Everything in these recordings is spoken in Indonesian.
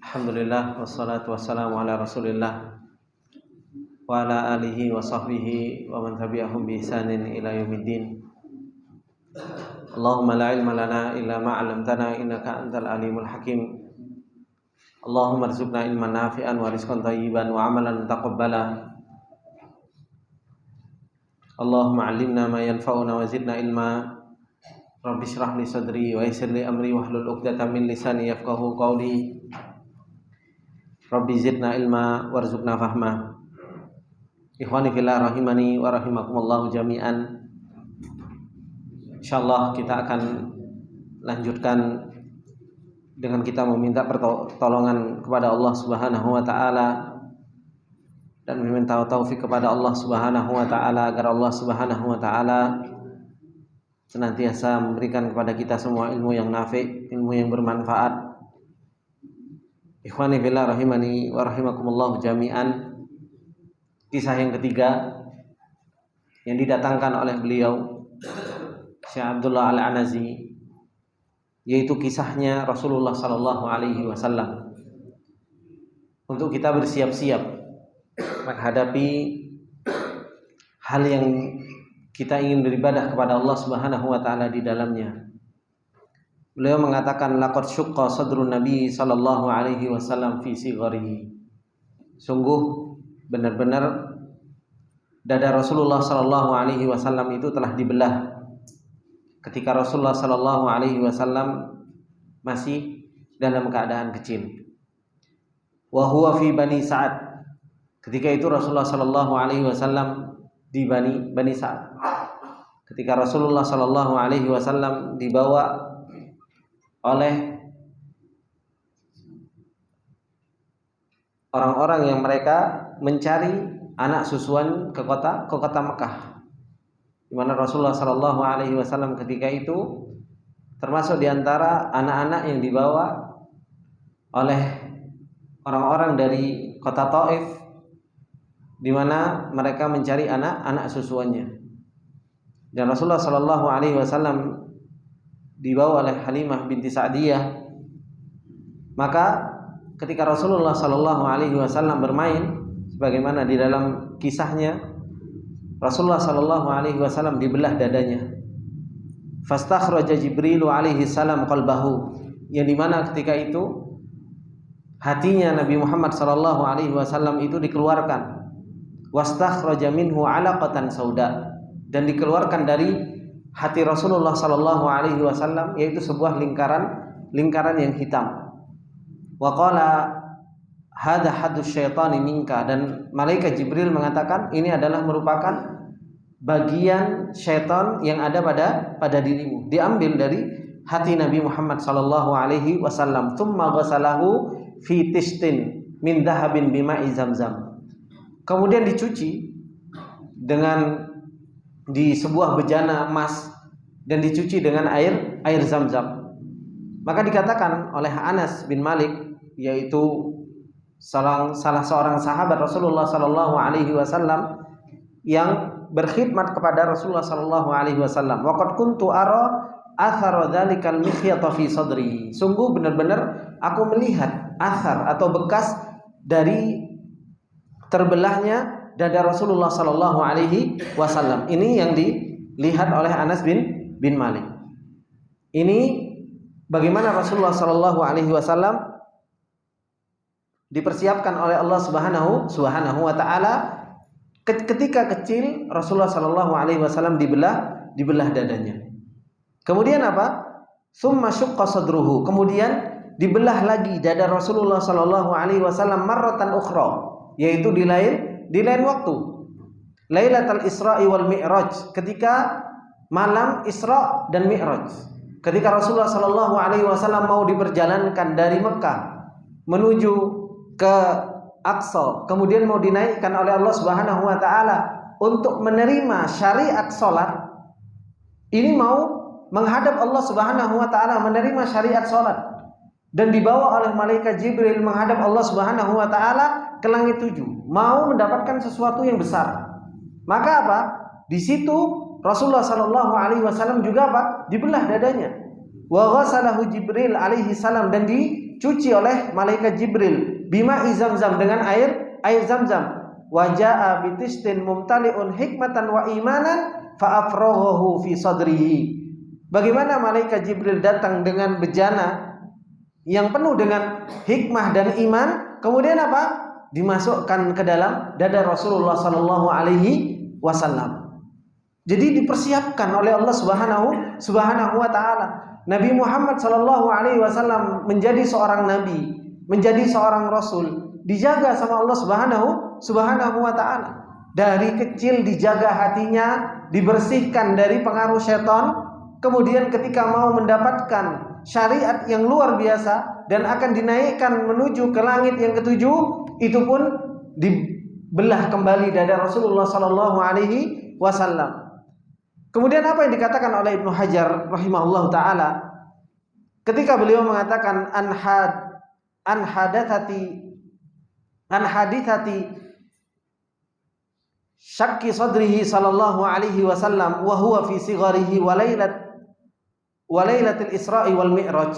Alhamdulillah wassalatu wassalamu ala Rasulillah wa ala alihi wa sahbihi wa man tabi'ahum bi ihsanin ila yaumiddin. Allahumma la ilma lana illa ma 'allamtana innaka antal alimul hakim. Allahumma arzuqna ilman nafi'an wa rizqan thayyiban wa 'amalan taqabbala. Allahumma 'allimna ma yanfa'una wa zidna ilma. Rabbi shrah li sadri wa yassir li amri wahlul 'uqdatam min lisani yafqahu qawli. Rabbi zidna ilma warzuqna fahma. Ikhwani fillah rahimani wa rahimakumullah jami'an. Insyaallah kita akan lanjutkan dengan kita meminta pertolongan kepada Allah Subhanahu wa taala dan meminta taufik kepada Allah Subhanahu wa taala agar Allah Subhanahu wa taala senantiasa memberikan kepada kita semua ilmu yang nafi', ilmu yang bermanfaat. Ikhwani fillah rahimani wa rahimakumullah jami'an. Kisah yang ketiga yang didatangkan oleh beliau Syekh Abdullah Al-Anazi, yaitu kisahnya Rasulullah sallallahu alaihi wasallam, untuk kita bersiap-siap menghadapi hal yang kita ingin beribadah kepada Allah Subhanahu wa taala di dalamnya. Beliau mengatakan laqad syaqqa sadrun nabi sallallahu alaihi wasallam fi sigharihi. Sungguh benar-benar dada Rasulullah sallallahu alaihi wasallam itu telah dibelah ketika Rasulullah sallallahu alaihi wasallam masih dalam keadaan kecil. Wa huwa fi Bani Sa'ad. Ketika itu Rasulullah sallallahu alaihi wasallam di Bani Sa'ad. Ketika Rasulullah sallallahu alaihi wasallam dibawa oleh orang-orang yang mereka mencari anak susuan ke kota Mekah, di mana Rasulullah Shallallahu Alaihi Wasallam ketika itu termasuk diantara anak-anak yang dibawa oleh orang-orang dari kota Taif, di mana mereka mencari anak-anak susuannya. Dan Rasulullah Shallallahu Alaihi Wasallam dibawa oleh Halimah binti Sa'diyah. Maka ketika Rasulullah Shallallahu Alaihi Wasallam bermain, sebagaimana di dalam kisahnya, Rasulullah Shallallahu Alaihi Wasallam dibelah dadanya. Fastakhraja Jibril alaihi salam qalbahu, yang dimana ketika itu hatinya Nabi Muhammad Shallallahu Alaihi Wasallam itu dikeluarkan. Wastakhraja minhu alaqatan sauda, dan dikeluarkan dari hati Rasulullah Sallallahu Alaihi Wasallam yaitu sebuah lingkaran yang hitam. Wa qala hadza hadus syaitani minka, dan malaikat Jibril mengatakan ini adalah merupakan bagian syaitan yang ada pada dirimu, diambil dari hati Nabi Muhammad Sallallahu Alaihi Wasallam. Tsumma ghasalahu fi tistin min dhahabin bima'i zamzam. Kemudian dicuci di sebuah bejana emas dan dicuci dengan air Zamzam. Maka dikatakan oleh Anas bin Malik, yaitu salah seorang sahabat Rasulullah sallallahu alaihi wasallam yang berkhidmat kepada Rasulullah sallallahu alaihi wasallam, waqad kuntu ara athara dzalikal mikhyata fi sadri. Sungguh benar-benar aku melihat athar atau bekas dari terbelahnya dada Rasulullah sallallahu alaihi wasallam. Ini yang dilihat oleh Anas bin Malik. Ini bagaimana Rasulullah sallallahu alaihi wasallam dipersiapkan oleh Allah Subhanahu wa taala ketika kecil. Rasulullah sallallahu alaihi wasallam dibelah dadanya. Kemudian apa? Tsumma syaqqa sadruhu. Kemudian dibelah lagi dada Rasulullah sallallahu alaihi wasallam marratan ukhra, yaitu di lain waktu, Lailatul Isra'i wal Mi'raj, ketika malam Isra dan Mi'raj. Ketika Rasulullah sallallahu alaihi wasallam mau diperjalankan dari Mekah menuju ke Aqsa, kemudian mau dinaikkan oleh Allah Subhanahu wa taala untuk menerima syariat salat. Ini mau menghadap Allah Subhanahu wa taala menerima syariat salat, dan dibawa oleh malaikat Jibril menghadap Allah Subhanahu wa taala ke langit 7, mau mendapatkan sesuatu yang besar. Maka apa? Di situ Rasulullah sallallahu alaihi wasallam juga apa? Dibelah dadanya. Wa ghasalahu Jibril alaihi salam, dan dicuci oleh malaikat Jibril bima Zamzam, dengan air Zamzam. Wa jaa bitistin mumtaliun hikmatan wa imanan fa afraghahu fi sadrihi. Bagaimana malaikat Jibril datang dengan bejana yang penuh dengan hikmah dan iman, kemudian apa? Dimasukkan ke dalam dada Rasulullah sallallahu alaihi wasallam. Jadi dipersiapkan oleh Allah Subhanahu wa taala. Nabi Muhammad sallallahu alaihi wasallam menjadi seorang nabi, menjadi seorang rasul, dijaga sama Allah Subhanahu wa taala. Dari kecil dijaga hatinya, dibersihkan dari pengaruh setan. Kemudian ketika mau mendapatkan syariat yang luar biasa dan akan dinaikkan menuju ke langit yang ketujuh, itu pun dibelah kembali dada Rasulullah sallallahu alaihi wasallam. Kemudian apa yang dikatakan oleh Ibnu Hajar rahimahullahu taala ketika beliau mengatakan an hadithati syakki sadrihi sallallahu alaihi wasallam wa huwa fi sigharihi wa lailatul Isra'i wal Mi'raj.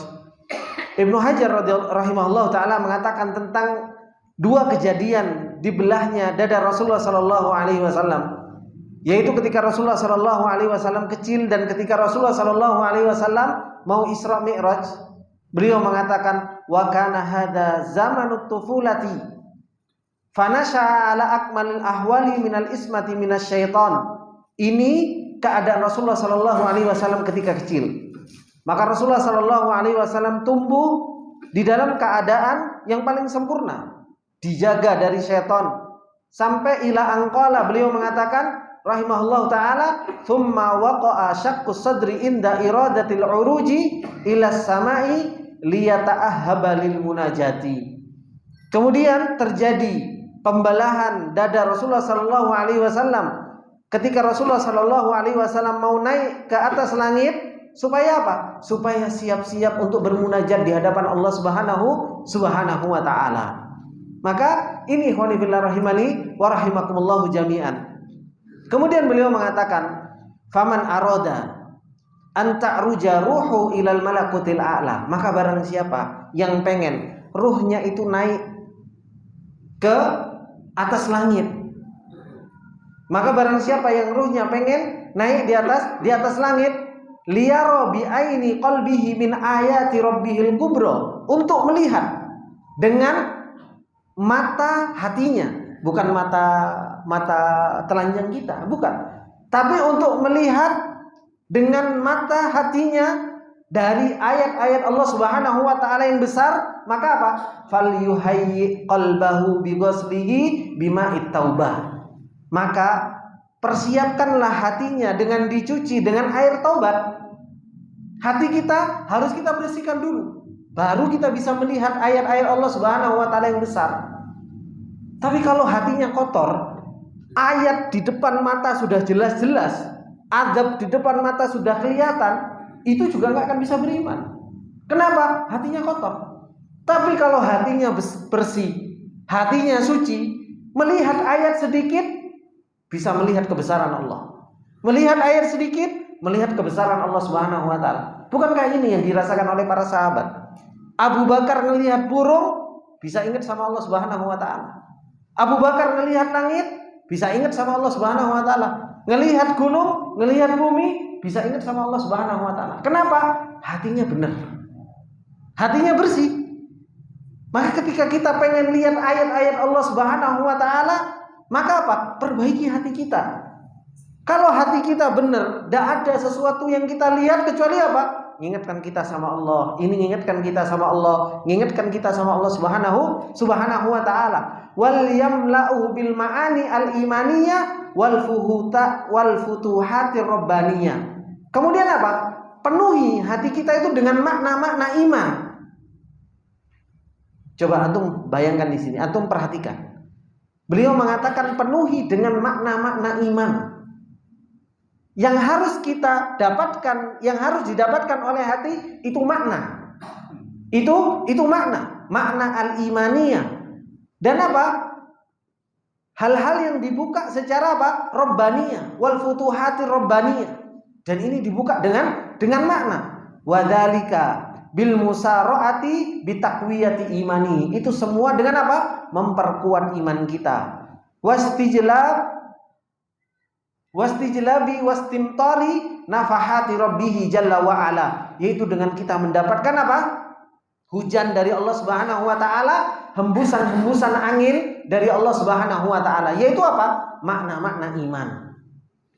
Ibnu Hajar rahimahullahu taala mengatakan tentang dua kejadian dibelahnya dada Rasulullah sallallahu alaihi wasallam, yaitu ketika Rasulullah sallallahu alaihi wasallam kecil dan ketika Rasulullah sallallahu alaihi wasallam mau Isra Mi'raj. Beliau mengatakan wa kana hadza zamanut tufulati fanasha ala akmalil ahwali minal ismati minasyaiton. Ini keadaan Rasulullah sallallahu alaihi wasallam ketika kecil. Maka Rasulullah sallallahu alaihi wasallam tumbuh di dalam keadaan yang paling sempurna, dijaga dari syaitan. Sampai ila angqala, beliau mengatakan rahimahullahu taala, thumma waqa'a syaqqus sadri inda iradatil uruji ila samai liyata'ahhaba lil munajati. Kemudian terjadi pembelahan dada Rasulullah sallallahu alaihi wasallam ketika Rasulullah sallallahu alaihi wasallam mau naik ke atas langit. Supaya apa? Supaya siap-siap untuk bermunajat di hadapan Allah Subhanahu wa taala. Maka ini ikhwani fillah rahimani wa rahimakumullah jami'an. Kemudian beliau mengatakan, "Faman arada an ta'ruja ruhu ilal malakutil a'la." Maka barang siapa yang pengen ruhnya itu naik ke atas langit. Maka barang siapa yang ruhnya pengen naik di atas langit, liyara bi aini qalbihi min ayati rabbihil kubra, untuk melihat dengan mata hatinya, bukan mata telanjang kita, bukan, tapi untuk melihat dengan mata hatinya dari ayat-ayat Allah Subhanahu wa taala yang besar. Maka apa? Falyuhayyi qalbahu bi ghuslihi bima'it taubah. Maka persiapkanlah hatinya dengan dicuci dengan air taubat. Hati kita harus kita bersihkan dulu, baru kita bisa melihat ayat-ayat Allah Subhanahu wa taala yang besar. Tapi kalau hatinya kotor, ayat di depan mata sudah jelas-jelas, azab di depan mata sudah kelihatan, itu juga nggak akan bisa beriman. Kenapa? Hatinya kotor. Tapi kalau hatinya bersih, hatinya suci, melihat ayat sedikit bisa melihat kebesaran Allah. Melihat ayat sedikit melihat kebesaran Allah Subhanahu wa taala. Bukankah ini yang dirasakan oleh para sahabat? Abu Bakar melihat burung bisa ingat sama Allah Subhanahu wa taala. Abu Bakar melihat langit bisa ingat sama Allah Subhanahu wa taala. Ngelihat gunung, ngelihat bumi bisa ingat sama Allah Subhanahu wa taala. Kenapa? Hatinya benar. Hatinya bersih. Maka ketika kita pengen lihat ayat-ayat Allah Subhanahu wa taala, maka apa? Perbaiki hati kita. Kalau hati kita benar, tidak ada sesuatu yang kita lihat kecuali apa? Mengingatkan kita sama Allah. Ini mengingatkan kita sama Allah, mengingatkan kita sama Allah Subhanahu wa taala. Wal yamla'u bil ma'ani al imaniyah wal futuhatir rabbaniyah. Kemudian apa? Penuhi hati kita itu dengan makna-makna iman. Coba antum bayangkan di sini, antum perhatikan. Beliau mengatakan penuhi dengan makna-makna iman. Yang harus kita dapatkan, yang harus didapatkan oleh hati itu makna. Itu makna al-imaniyah. Dan apa? Hal-hal yang dibuka secara apa? Rabbaniyah, wal futuhati rabbaniyah. Dan ini dibuka dengan makna. Wadzalika bil musaraati bitaqwiyati imani. Itu semua dengan apa? Memperkuat iman kita. Wastijlabi wastimtari nafahati rabbih jalla wa ala, yaitu dengan kita mendapatkan apa? Hujan dari Allah Subhanahu wa taala, hembusan-hembusan angin dari Allah Subhanahu wa taala, yaitu apa? Makna-makna iman.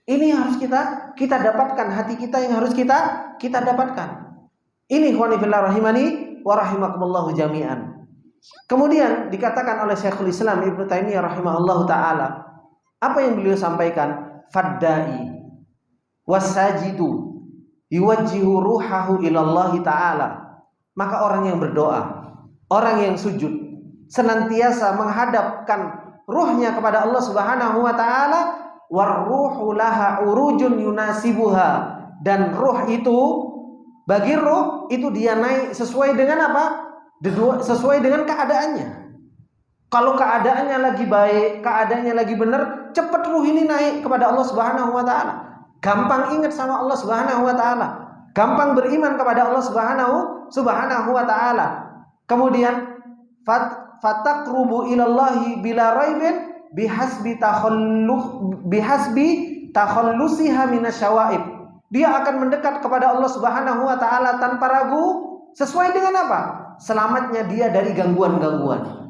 Ini harus kita dapatkan, hati kita yang harus kita dapatkan. Ini ikhwani fillah rahimani wa rahimakumullah jami'an. Kemudian dikatakan oleh Syekhul Islam Ibnu Taimiyah rahimahullahu taala, apa yang beliau sampaikan? Faddai wasajidu yuwajjihu ruhahu ilallahi ta'ala. Maka orang yang berdoa, orang yang sujud, senantiasa menghadapkan ruhnya kepada Allah Subhanahu wa ta'ala. Warruhu laha urujun yunasibuha. Dan ruh itu, bagi ruh itu dia naik sesuai dengan apa? Sesuai dengan keadaannya. Kalau keadaannya lagi baik, keadaannya lagi benar, cepat ruh ini naik kepada Allah Subhanahu wa taala. Gampang ingat sama Allah Subhanahu wa taala. Gampang beriman kepada Allah Subhanahu wa taala. Kemudian fataqrubu ilallahi bila raibin bihasbi takhallusiha minasyawaib. Dia akan mendekat kepada Allah Subhanahu wa taala tanpa ragu, sesuai dengan apa? Selamatnya dia dari gangguan-gangguan.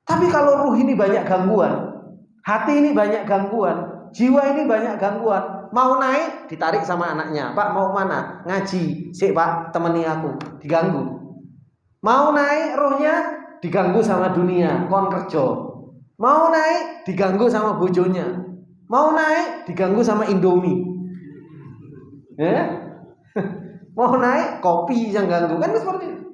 Tapi kalau ruh ini banyak gangguan, hati ini banyak gangguan, jiwa ini banyak gangguan, mau naik ditarik sama anaknya, Pak mau mana? Ngaji, sik Pak temani aku, diganggu. Mau naik ruhnya diganggu sama dunia, kon kerja. Mau naik diganggu sama bojonya, mau naik diganggu sama Indomie. Mau naik kopi yang ganggu, kan seperti itu.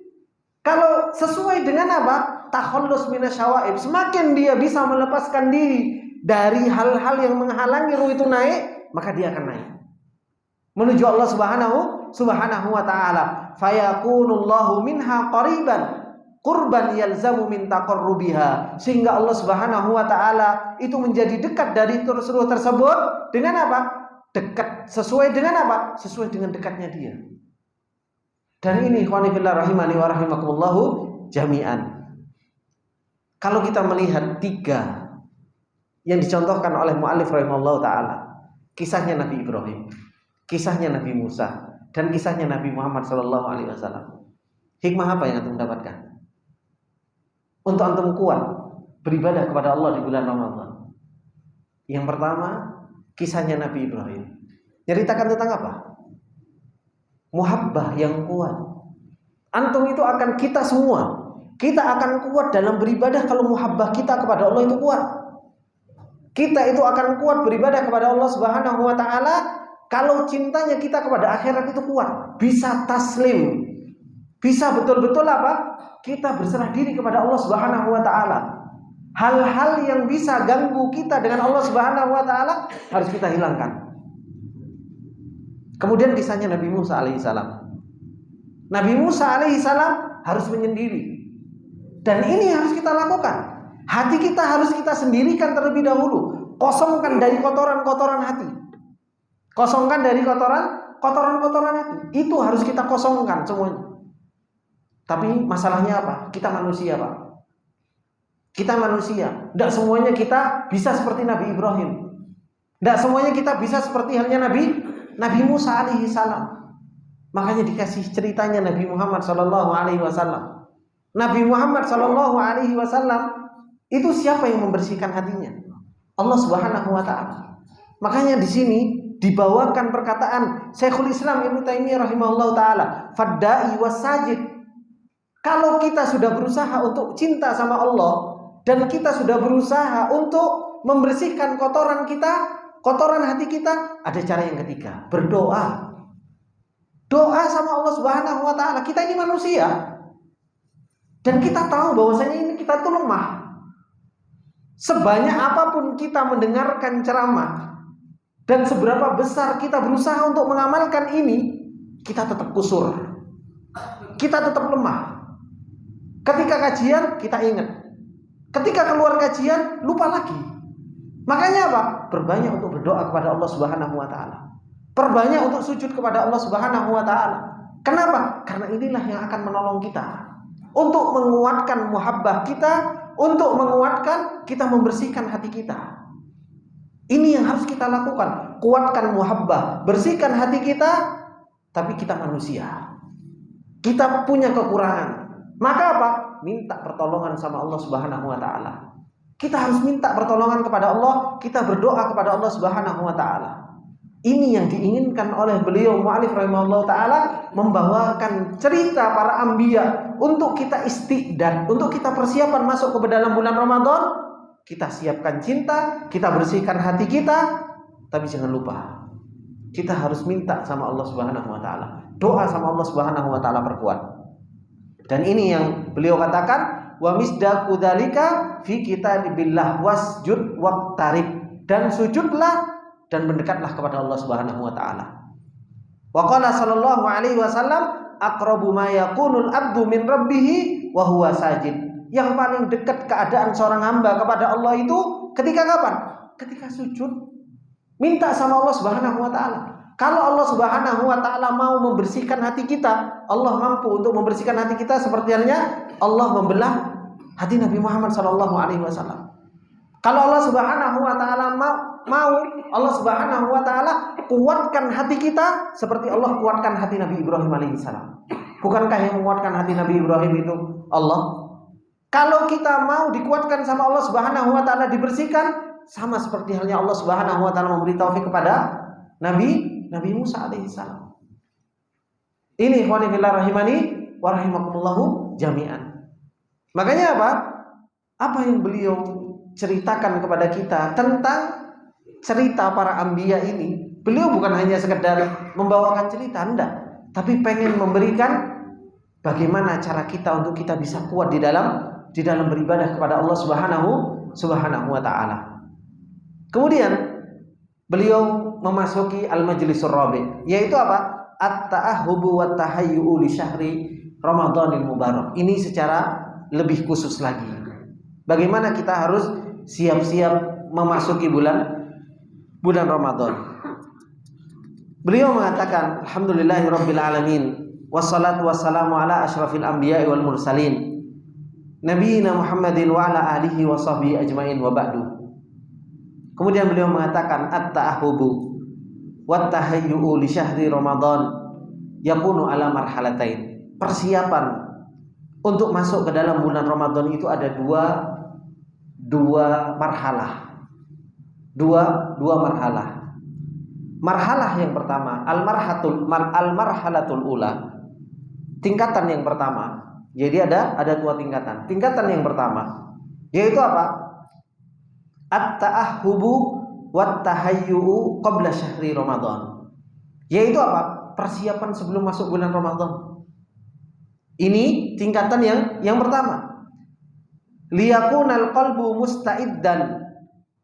Kalau sesuai dengan apa? Takhallus minasyawaib, semakin dia bisa melepaskan diri dari hal-hal yang menghalangi ruh itu naik, maka dia akan naik menuju Allah Subhanahu wa taala. Fayakunullahu minha qariban qurban yalzamu min taqarrubiha, sehingga Allah Subhanahu wa taala itu menjadi dekat dari ruh tersebut dengan apa? Dekat sesuai dengan apa? Sesuai dengan dekatnya dia. Dan ini ikhwani fillah rahimani wa rahimakumullahu jami'an. Kalau kita melihat tiga yang dicontohkan oleh mu'allif rahimahullah ta'ala, kisahnya Nabi Ibrahim, kisahnya Nabi Musa, dan kisahnya Nabi Muhammad SAW. Hikmah apa yang antum dapatkan? Untuk antum kuat beribadah kepada Allah di bulan Ramadan. Yang pertama, kisahnya Nabi Ibrahim. Ceritakan tentang apa? Muhabbah yang kuat. Antum itu akan, kita semua, kita akan kuat dalam beribadah kalau muhabbah kita kepada Allah itu kuat. Kita itu akan kuat beribadah kepada Allah Subhanahu wa taala kalau cintanya kita kepada akhirat itu kuat, bisa taslim, bisa betul-betul apa? Kita berserah diri kepada Allah Subhanahu wa taala. Hal-hal yang bisa ganggu kita dengan Allah Subhanahu wa taala harus kita hilangkan. Kemudian kisahnya Nabi Musa alaihissalam. Nabi Musa alaihissalam harus menyendiri. Dan ini harus kita lakukan. Hati kita harus kita sendirikan terlebih dahulu. Kosongkan dari kotoran-kotoran hati. Kosongkan dari kotoran-kotoran hati. Itu harus kita kosongkan semuanya. Tapi masalahnya apa? Kita manusia, Pak. Kita manusia. Tidak semuanya kita bisa seperti Nabi Ibrahim. Tidak semuanya kita bisa seperti halnya Nabi Musa alaihissalam. Makanya dikasih ceritanya Nabi Muhammad SAW. Nabi Muhammad SAW itu siapa yang membersihkan hatinya? Allah Subhanahu wa taala. Makanya di sini dibawakan perkataan Syekhul Islam Ibnu Taimiyah rahimahullahu taala, faddai wasajid. Kalau kita sudah berusaha untuk cinta sama Allah dan kita sudah berusaha untuk membersihkan kotoran kita, kotoran hati kita, ada cara yang ketiga, berdoa. Doa sama Allah Subhanahu wa taala. Kita ini manusia. Dan kita tahu bahwasanya ini kita tuh lemah. Sebanyak apapun kita mendengarkan ceramah dan seberapa besar kita berusaha untuk mengamalkan ini, kita tetap kusur. Kita tetap lemah. Ketika kajian kita ingat. Ketika keluar kajian lupa lagi. Makanya apa? Perbanyak untuk berdoa kepada Allah Subhanahu wa taala. Perbanyak untuk sujud kepada Allah Subhanahu wa taala. Kenapa? Karena inilah yang akan menolong kita untuk menguatkan muhabbah kita, untuk menguatkan kita membersihkan hati kita. Ini yang harus kita lakukan, kuatkan muhabbah, bersihkan hati kita. Tapi kita manusia, kita punya kekurangan. Maka apa? Minta pertolongan sama Allah Subhanahu wa taala. Kita harus minta pertolongan kepada Allah, kita berdoa kepada Allah Subhanahu wa taala. Ini yang diinginkan oleh beliau mu'allif rahimahullah ta'ala, membawakan cerita para anbiya untuk kita istiqdad, untuk kita persiapan masuk ke dalam bulan Ramadan. Kita siapkan cinta, kita bersihkan hati kita. Tapi jangan lupa, kita harus minta sama Allah Subhanahu wa ta'ala, doa sama Allah Subhanahu wa ta'ala perkuat. Dan ini yang beliau katakan, wa misdaqu dzalika fi kitabillah wasjud waqtarib, dan sujudlah dan mendekatlah kepada Allah Subhanahu wa taala. Wa qala sallallahu alaihi wasallam, aqrabu ma yakunul abdu min rabbih wa huwa sajid. Yang paling dekat keadaan seorang hamba kepada Allah itu ketika kapan? Ketika sujud. Minta sama Allah Subhanahu wa taala. Kalau Allah Subhanahu wa taala mau membersihkan hati kita, Allah mampu untuk membersihkan hati kita seperti halnya Allah membelah hati Nabi Muhammad sallallahu alaihi wasallam. Kalau Allah Subhanahu wa taala mau Allah Subhanahu wa taala kuatkan hati kita seperti Allah kuatkan hati Nabi Ibrahim alaihissalam. Bukankah yang menguatkan hati Nabi Ibrahim itu Allah? Kalau kita mau dikuatkan sama Allah Subhanahu wa taala, dibersihkan, sama seperti halnya Allah Subhanahu wa taala memberi taufik kepada Nabi Musa alaihissalam. Ini ikhwani fillah rahimani wa rahimakumullahu jami'an. Makanya apa? Apa yang beliau ceritakan kepada kita tentang cerita para anbiya ini, beliau bukan hanya sekedar membawakan cerita, enggak, tapi pengen memberikan bagaimana cara kita untuk kita bisa kuat di dalam beribadah kepada Allah Subhanahu wa taala. Kemudian beliau memasuki al-majlisur rabi', yaitu apa? At-ta'ahhubu wa tahayyu'u li syahri Ramadhanil mubarak. Ini secara lebih khusus lagi. Bagaimana kita harus siap-siap memasuki bulan Ramadan. Beliau mengatakan, alhamdulillahirabbil alamin, wassalatu wassalamu ala asyrafil anbiya'i wal mursalin, nabiyina Muhammadin wa ala alihi wa sahbihi ajmain wa ba'du. Kemudian beliau mengatakan, at-ta'ahhubu wa tahayyu'u li syahri Ramadan yakunu ala marhalatain. Persiapan untuk masuk ke dalam bulan Ramadan itu ada dua marhalah. Dua marhalah. Marhalah yang pertama, al-marhalatul ula. Tingkatan yang pertama. Jadi ada dua tingkatan. Tingkatan yang pertama yaitu apa? At-ta'ahhubu wat tahayyu'u qabla syahri Ramadan. Yaitu apa? Persiapan sebelum masuk bulan Ramadan. Ini tingkatan yang pertama. Liyakunal qalbu musta'iddan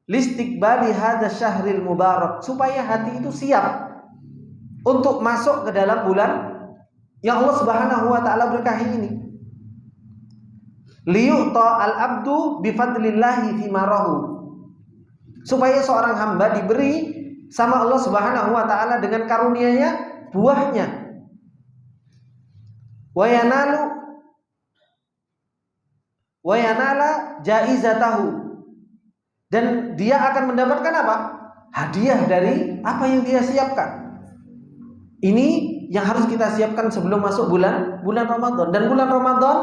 listiqbali hadza syahril mubarak, supaya hati itu siap untuk masuk ke dalam bulan yang Allah Subhanahu wa taala berkahi ini. Liyu'ta al-abdu bifadlillahi fimarahu, supaya seorang hamba diberi sama Allah Subhanahu wa taala dengan karunia-Nya buahnya. Wa yanala jaizatahu, dan dia akan mendapatkan apa? Hadiah dari apa yang dia siapkan. Ini yang harus kita siapkan sebelum masuk bulan Ramadan. Dan bulan Ramadan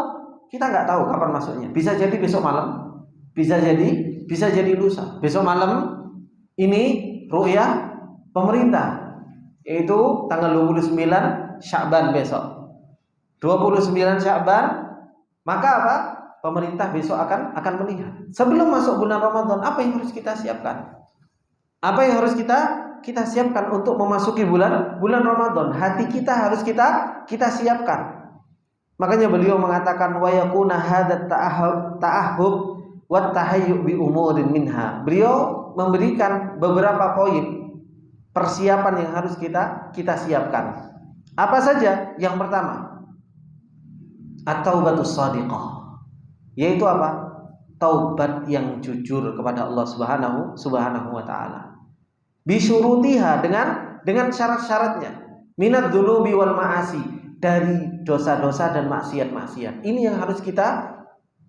kita nggak tahu kapan masuknya. Bisa jadi besok malam, bisa jadi lusa. Besok malam ini ru'yah pemerintah, yaitu tanggal 29 Sya'ban besok. 29 Sya'ban, maka apa? Pemerintah besok akan melihat. Sebelum masuk bulan Ramadan, apa yang harus kita siapkan? Apa yang harus kita siapkan untuk memasuki bulan Ramadan? Hati kita harus kita siapkan. Makanya beliau mengatakan wa yakuna hadat ta'ahhub wa tahayyu bi umurin minha. Beliau memberikan beberapa poin persiapan yang harus kita siapkan. Apa saja? Yang pertama, at-taubatus shadiqah, yaitu apa? Taubat yang jujur kepada Allah Subhanahu wa taala. Bisyurutiha, dengan syarat-syaratnya. Minadz dzunubi wal ma'asi, dari dosa-dosa dan maksiat-maksiat. Ini yang harus kita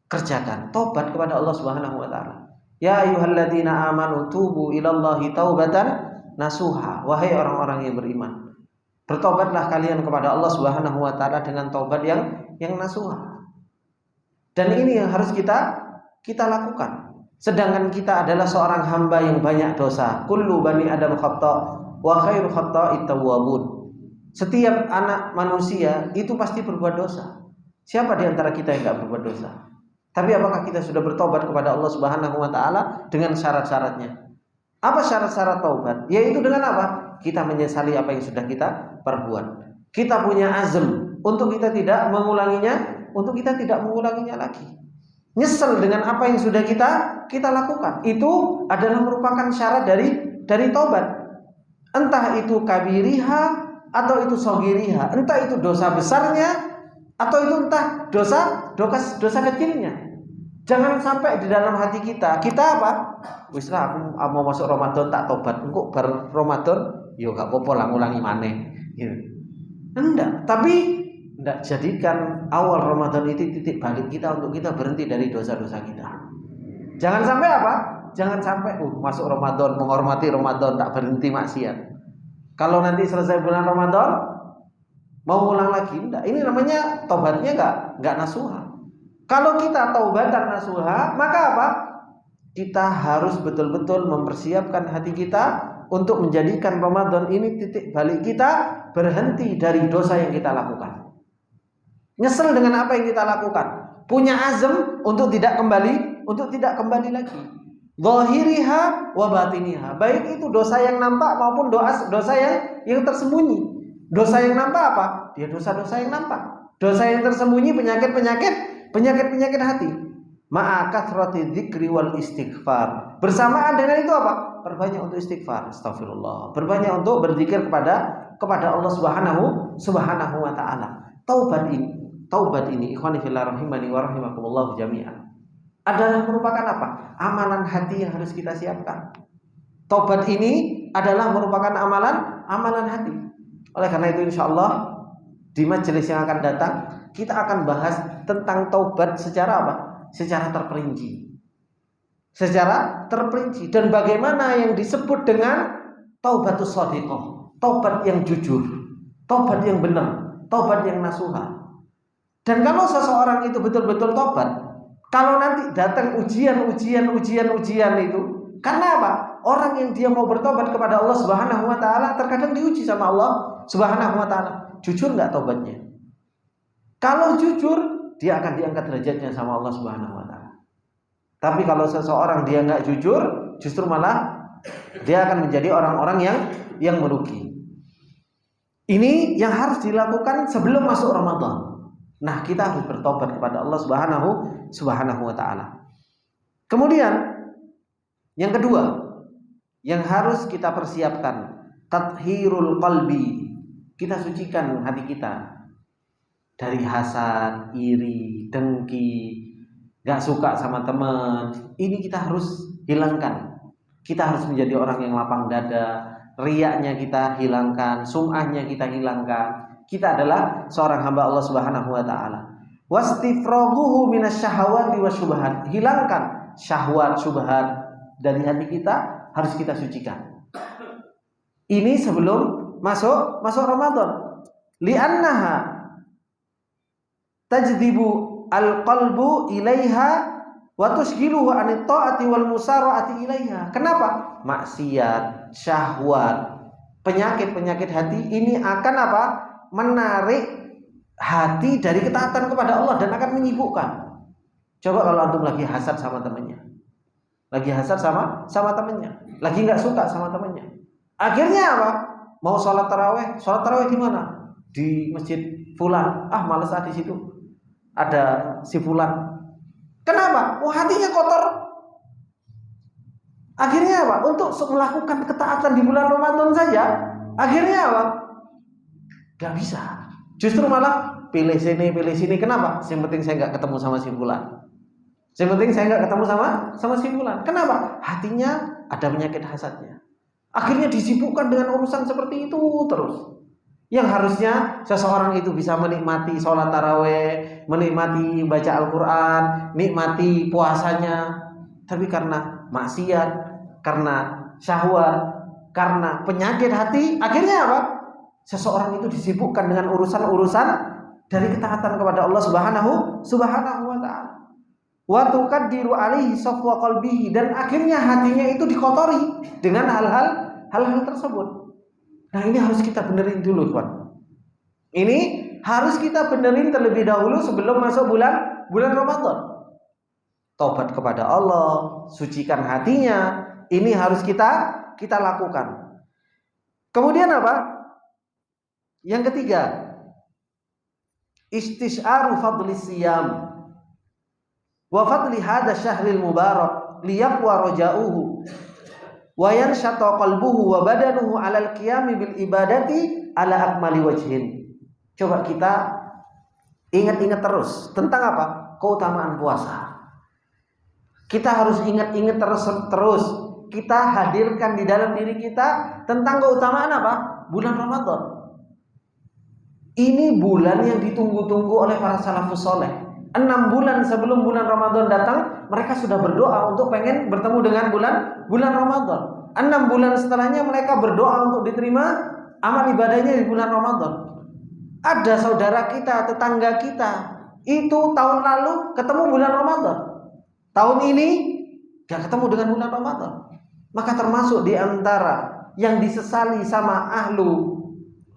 kerjakan, taubat kepada Allah Subhanahu wa taala. Ya ayyuhalladzina amanu tubu ilallahi taubatan nasuha. Wahai orang-orang yang beriman, bertobatlah kalian kepada Allah Subhanahu wa taala dengan taubat yang nasuha. Dan ini yang harus kita lakukan. Sedangkan kita adalah seorang hamba yang banyak dosa. Kullu bani adam khata' wa khairu khata'it tawwabun. Setiap anak manusia itu pasti berbuat dosa. Siapa di antara kita yang enggak berbuat dosa? Tapi apakah kita sudah bertobat kepada Allah Subhanahu wa taala dengan syarat-syaratnya? Apa syarat-syarat taubat? Yaitu dengan apa? Kita menyesali apa yang sudah kita perbuat. Kita punya azam untuk kita tidak mengulanginya lagi. Nyesel dengan apa yang sudah kita lakukan. Itu adalah merupakan syarat dari taubat. Entah itu kabiriha atau itu sogiriha, entah itu dosa besarnya atau itu entah dosa kecilnya. Jangan sampai di dalam hati kita apa? Wis lah aku mau masuk Ramadan tak tobat. Engko bar Ramadan yo gak apa-apa lah ngulangi maneh gitu. Enggak, tapi enggak jadikan awal Ramadan itu titik balik kita untuk kita berhenti dari dosa-dosa kita. Jangan sampai apa? Jangan sampai masuk Ramadan, menghormati Ramadan tak berhenti maksiat. Kalau nanti selesai bulan Ramadan mau ulang lagi, enggak. Ini namanya taubatnya enggak nasuha. Kalau kita taubatan nasuha, maka apa? Kita harus betul-betul mempersiapkan hati kita untuk menjadikan Ramadan ini titik balik kita berhenti dari dosa yang kita lakukan. Nyesel dengan apa yang kita lakukan. Punya azam untuk tidak kembali lagi. Zahiriha wa batiniha. Baik itu dosa yang nampak maupun dosa yang tersembunyi. Dosa yang nampak apa? Dia dosa-dosa yang nampak. Dosa yang tersembunyi penyakit hati. Ma'a kathrati dzikri wal istighfar. Bersamaan dengan itu apa? Berbanyak untuk istighfar, astagfirullah. Berbanyak untuk berzikir kepada Allah Subhanahu wa taala. Taubat ini ikhwani fillah rahimani wa rahimakumullah jami'an. Adalah merupakan apa? Amalan hati yang harus kita siapkan. Taubat ini adalah merupakan amalan hati. Oleh karena itu insyaallah di majelis yang akan datang kita akan bahas tentang taubat secara apa? Secara terperinci dan bagaimana yang disebut dengan taubatus shadiqah, taubat yang jujur, taubat yang benar, taubat yang nasuha. Dan kalau seseorang itu betul-betul taubat, kalau nanti datang ujian itu, karena apa? Orang yang dia mau bertobat kepada Allah Subhanahu wa taala terkadang diuji sama Allah Subhanahu wa taala. Jujur enggak taubatnya? Kalau jujur, dia akan diangkat derajatnya sama Allah Subhanahu wa taala. Tapi kalau seseorang dia enggak jujur, justru malah dia akan menjadi orang-orang yang merugi. Ini yang harus dilakukan sebelum masuk Ramadan. Nah, kita harus bertobat kepada Allah Subhanahu wa taala. Kemudian yang kedua yang harus kita persiapkan, tathhirul qalbi. Kita sucikan hati kita dari hasad, iri, dengki, gak suka sama teman. Ini kita harus hilangkan. Kita harus menjadi orang yang lapang dada. Riyaknya kita hilangkan, sum'ahnya kita hilangkan. Kita adalah seorang hamba Allah Subhanahu wa taala. Wastifraghuhu minasyahawati wasyubhat. Hilangkan syahwat, syubhat dari hati kita, harus kita sucikan. Ini sebelum masuk Ramadan. Li'annaha tajdibu al-qalbu ilaiha wa tushghiluhu 'anit ta'ati wal musara'ati ilaiha. Kenapa? Maksiat, syahwat, penyakit hati ini akan apa? Menarik hati dari ketaatan kepada Allah dan akan menyibukkan. Coba kalau antum lagi hasad sama temannya. Lagi hasad sama temannya. Lagi enggak suka sama temannya. Akhirnya apa? Mau sholat tarawih di mana? Di masjid fulan. Males di situ. Ada si fulan. Kenapa? Hatinya kotor. Akhirnya apa? Untuk melakukan ketaatan di bulan Ramadan saja, akhirnya apa? Gak bisa. Justru malah pilih sini. Kenapa? Yang penting saya gak ketemu sama si fulan. Yang penting saya gak ketemu sama si fulan. Kenapa? Hatinya ada penyakit hasadnya. Akhirnya disibukkan dengan urusan seperti itu terus. Yang harusnya seseorang itu bisa menikmati sholat taraweh, menikmati baca Al-Quran, nikmati puasanya, tapi karena maksiat, karena syahwat, karena penyakit hati, akhirnya apa? Seseorang itu disibukkan dengan urusan-urusan dari ketaatan kepada Allah Subhanahu wa ta'ala. Wa tuqaddiru alaihi safwa qalbihi, dan akhirnya hatinya itu dikotori dengan hal-hal tersebut. Nah, ini harus kita benerin dulu, Tuan. Ini harus kita benerin terlebih dahulu sebelum masuk bulan Ramadan. Taubat kepada Allah, sucikan hatinya, ini harus kita lakukan. Kemudian apa? Yang ketiga, istisyaru fadli siyam wa fadli hadha syahril mubarak liyaqwa raja'uhu wa yanshata qalbuhu wa badanuhu 'alal qiyami bil ibadati 'ala akmali wajhin. Coba kita ingat-ingat terus tentang apa? Keutamaan puasa. Kita harus ingat-ingat terus. Kita hadirkan di dalam diri kita tentang keutamaan apa? Bulan Ramadan. Ini bulan yang ditunggu-tunggu oleh para salafus saleh. 6 bulan sebelum bulan Ramadan datang, mereka sudah berdoa untuk pengen bertemu dengan bulan Ramadan. 6 bulan setelahnya mereka berdoa untuk diterima amal ibadahnya di bulan Ramadan. Ada saudara kita, tetangga kita, itu tahun lalu ketemu bulan Ramadan. Tahun ini gak ketemu dengan bulan Ramadan. Maka termasuk di antara yang disesali sama ahlu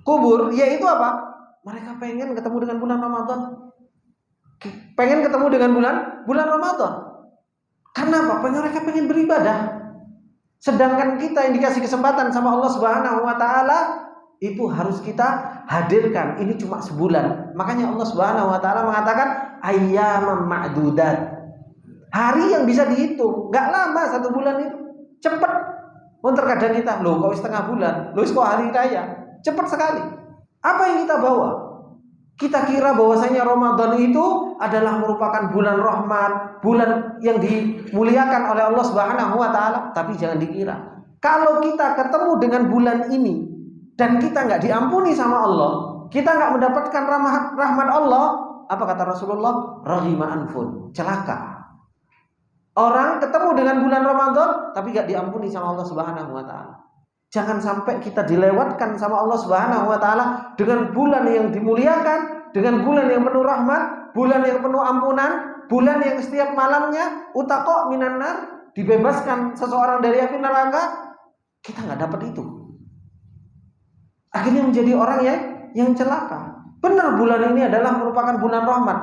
kubur, yaitu apa? Mereka pengen ketemu dengan bulan Ramadan. Pengen ketemu dengan bulan Ramadan. Karena apa? Mereka pengen beribadah. Sedangkan kita yang dikasih kesempatan sama Allah Subhanahu wa ta'ala, itu harus kita hadirkan. Ini cuma sebulan. Makanya Allah Subhanahu wa ta'ala mengatakan ayyaman ma'dudat. Hari yang bisa dihitung. Gak lama 1 bulan itu. Cepat. Terkadang kita, loh kok setengah bulan, loh kok hari raya. Cepat sekali. Apa yang kita bawa? Kita kira bahwasanya Ramadan itu adalah merupakan bulan rahmat, bulan yang dimuliakan oleh Allah Subhanahu wa ta'ala. Tapi jangan dikira, kalau kita ketemu dengan bulan ini dan kita nggak diampuni sama Allah, kita nggak mendapatkan rahmat Allah, apa kata Rasulullah? Raghima anfun, celaka. Orang ketemu dengan bulan Ramadan tapi nggak diampuni sama Allah Subhanahu wa ta'ala. Jangan sampai kita dilewatkan sama Allah Subhanahu wa ta'ala dengan bulan yang dimuliakan, dengan bulan yang penuh rahmat, bulan yang penuh ampunan, bulan yang setiap malamnya utaqa minan nar, dibebaskan seseorang dari api neraka. Kita nggak dapat itu. Akhirnya menjadi orang yang celaka. Benar, bulan ini adalah merupakan bulan rahmat,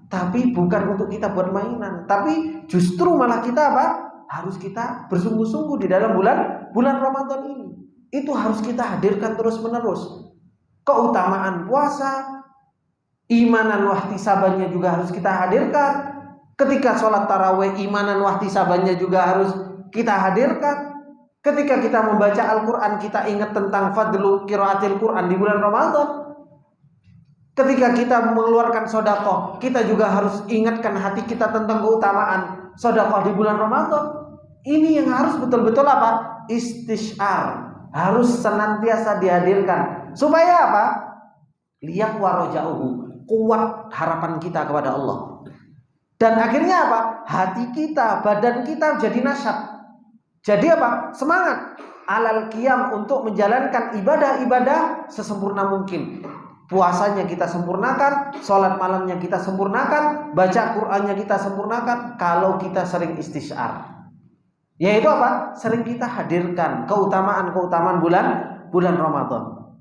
tapi bukan untuk kita buat mainan. Tapi justru malah kita apa? Harus kita bersungguh-sungguh di dalam bulan Ramadan ini. Itu harus kita hadirkan terus-menerus. Keutamaan puasa, imanan wahtisabannya juga harus kita hadirkan. Ketika sholat taraweh, imanan wahtisabannya juga harus kita hadirkan. Ketika kita membaca Al-Quran, kita ingat tentang fadlu qiraatil Quran di bulan Ramadan. Ketika kita mengeluarkan sedekah, kita juga harus ingatkan hati kita tentang keutamaan sedekah di bulan Ramadan. Ini yang harus betul-betul apa? Istisyar. Harus senantiasa dihadirkan. Supaya apa? Liyaqwa raja'uhu, kuat harapan kita kepada Allah. Dan akhirnya apa? Hati kita, badan kita jadi nasyat. Jadi apa? Semangat. Alal qiyam, untuk menjalankan ibadah-ibadah sesempurna mungkin. Puasanya kita sempurnakan, sholat malamnya kita sempurnakan, baca Qur'annya kita sempurnakan. Kalau kita sering istisyar, yaitu apa? Sering kita hadirkan keutamaan-keutamaan bulan Ramadan.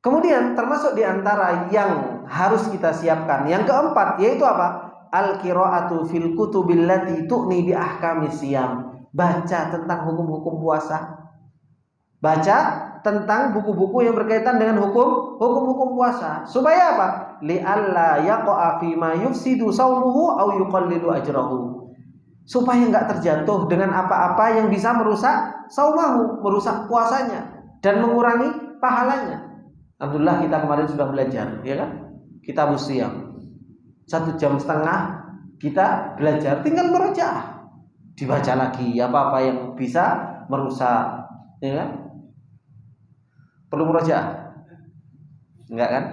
Kemudian termasuk di antara yang harus kita siapkan, yang keempat, yaitu apa? Al-qira'atu fil kutubil lati tu'ni bi ahkamis siyam. Baca tentang hukum-hukum puasa. Baca tentang buku-buku yang berkaitan dengan hukum-hukum puasa. Supaya apa? Li'alla yaqa'a fi ma yufsidu shaumuhu aw yuqallilu ajrahu. Supaya enggak terjatuh dengan apa-apa yang bisa merusak saumahu, merusak puasanya dan mengurangi pahalanya. Alhamdulillah kita kemarin sudah belajar, ya kan? Kitabus Shiyam. 1,5 jam kita belajar, tinggal murojaah. Dibaca lagi apa-apa yang bisa merusak, ya kan? Perlu murojaah. Enggak kan?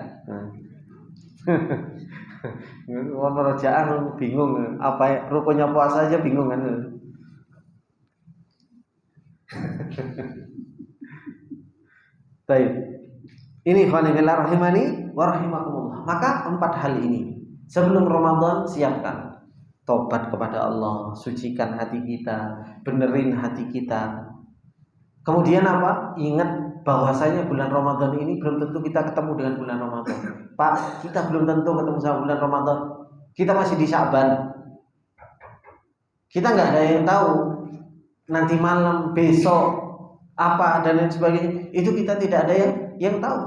Ono rojaan bingung apa rukunnya puasa aja bingung kan. Baik. Ini khonifillah rahimani wa rahimakumullah. Maka 4 hal ini sebelum Ramadan siapkan. Tobat kepada Allah, sucikan hati kita, benerin hati kita. Kemudian apa? Ingat bahwasanya bulan Ramadan ini belum tentu kita ketemu dengan bulan Ramadan. Pak, kita belum tentu ketemu sama bulan Ramadan. Kita masih di Sya'ban. Kita nggak ada yang tahu nanti malam, besok, apa dan lain sebagainya. Itu kita tidak ada yang tahu.